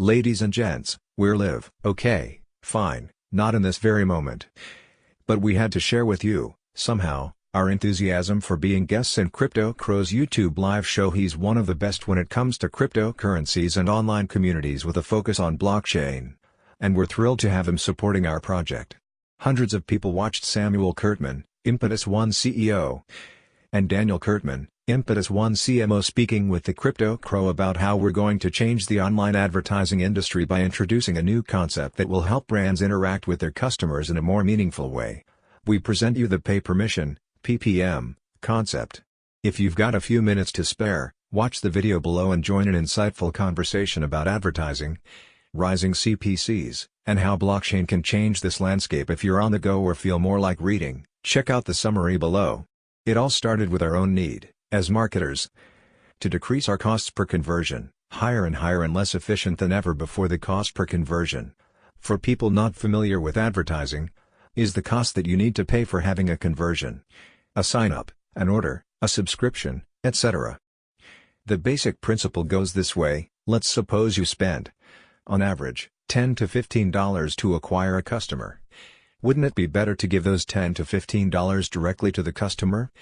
Ladies and gents, we're live. Okay, fine, not in this very moment. But we had to share with you, somehow, our enthusiasm for being guests in Crypto Crow's YouTube live show. He's one of the best when it comes to cryptocurrencies and online communities with a focus on blockchain. And we're thrilled to have him supporting our project. Hundreds of people watched Samuel Kurtman, Impetus One CEO, and Daniel Kurtman, Impetus One CMO, speaking with the Crypto Crow about how we're going to change the online advertising industry by introducing a new concept that will help brands interact with their customers in a more meaningful way. We present you the pay permission, PPM, concept. If you've got a few minutes to spare, watch the video below and join an insightful conversation about advertising, rising CPCs, and how blockchain can change this landscape. If you're on the go or feel more like reading, check out the summary below. It all started with our own need, as marketers, to decrease our costs per conversion. Higher and less efficient than ever before. The cost per conversion, for people not familiar with advertising, is the cost that you need to pay for having a conversion, a sign-up, an order, a subscription, etc. The basic principle goes this way. Let's suppose you spend, on average, $10 to $15 to acquire a customer. Wouldn't it be better to give those $10 to $15 directly to the customer?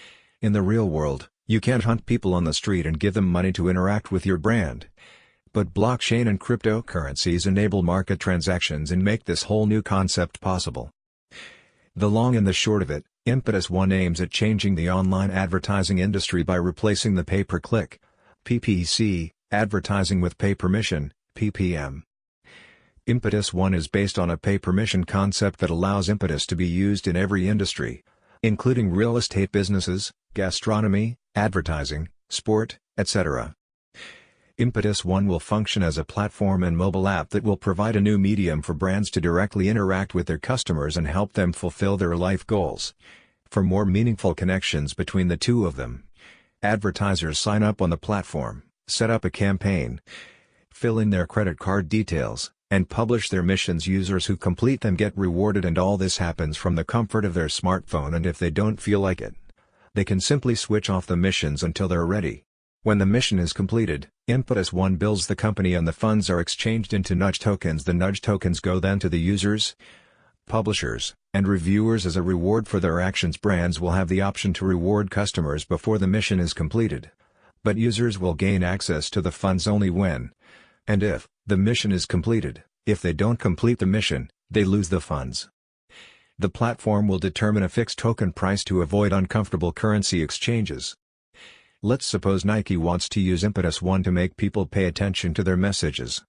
In the real world, you can't hunt people on the street and give them money to interact with your brand. But blockchain and cryptocurrencies enable market transactions and make this whole new concept possible. The long and the short of it, Impetus One aims at changing the online advertising industry by replacing the pay-per-click advertising with pay permission (PPM). Impetus One is based on a pay permission concept that allows impetus to be used in every industry, including real estate businesses, gastronomy, advertising, sport, etc. Impetus One will function as a platform and mobile app that will provide a new medium for brands to directly interact with their customers and help them fulfill their life goals. For more meaningful connections between the two of them, advertisers sign up on the platform, set up a campaign, fill in their credit card details, and publish their missions. Users who complete them get rewarded, and all this happens from the comfort of their smartphone. And if they don't feel like it, they can simply switch off the missions until they're ready. When the mission is completed, Impetus One bills the company and the funds are exchanged into nudge tokens. The nudge tokens go then to the users, publishers, and reviewers as a reward for their actions. Brands will have the option to reward customers before the mission is completed, but users will gain access to the funds only when, and if, the mission is completed. If they don't complete the mission, they lose the funds. The platform will determine a fixed token price to avoid uncomfortable currency exchanges. Let's suppose Nike wants to use Impetus One to make people pay attention to their messages.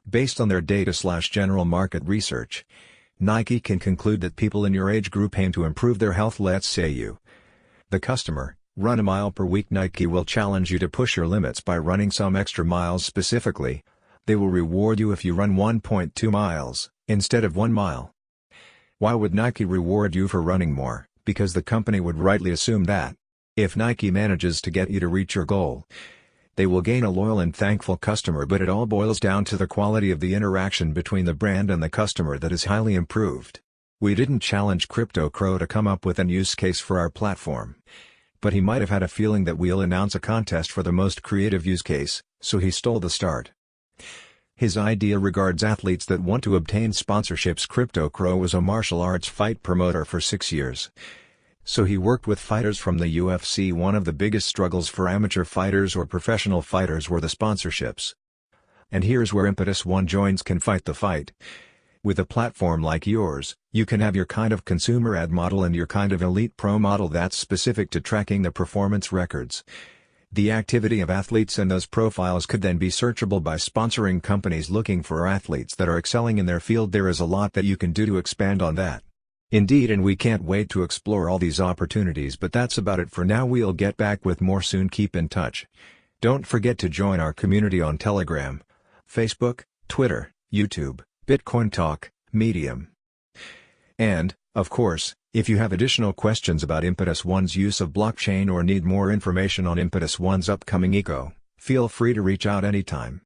Based on their data/general market research, Nike can conclude that people in your age group aim to improve their health. Let's say you, the customer, run a mile per week. Nike will challenge you to push your limits by running some extra miles. Specifically, they will reward you if you run 1.2 miles, instead of 1 mile. Why would Nike reward you for running more? Because the company would rightly assume that, if Nike manages to get you to reach your goal, they will gain a loyal and thankful customer. But it all boils down to the quality of the interaction between the brand and the customer that is highly improved. We didn't challenge Crypto Crow to come up with an use case for our platform, but he might have had a feeling that we'll announce a contest for the most creative use case, so he stole the start. His idea regards athletes that want to obtain sponsorships. Crypto Crow was a martial arts fight promoter for 6 years. So he worked with fighters from the UFC. One of the biggest struggles for amateur fighters or professional fighters were the sponsorships. And here's where Impetus One joins. Can fight the fight. With a platform like yours, you can have your kind of consumer ad model and your kind of elite pro model that's specific to tracking the performance records, the activity of athletes, and those profiles could then be searchable by sponsoring companies looking for athletes that are excelling in their field. There is a lot that you can do to expand on that. Indeed, and we can't wait to explore all these opportunities. But that's about it for now. We'll get back with more soon. Keep in touch. Don't forget to join our community on Telegram, Facebook, Twitter, YouTube, Bitcoin Talk, Medium. And, of course, if you have additional questions about Impetus One's use of blockchain or need more information on Impetus One's upcoming eco, feel free to reach out anytime.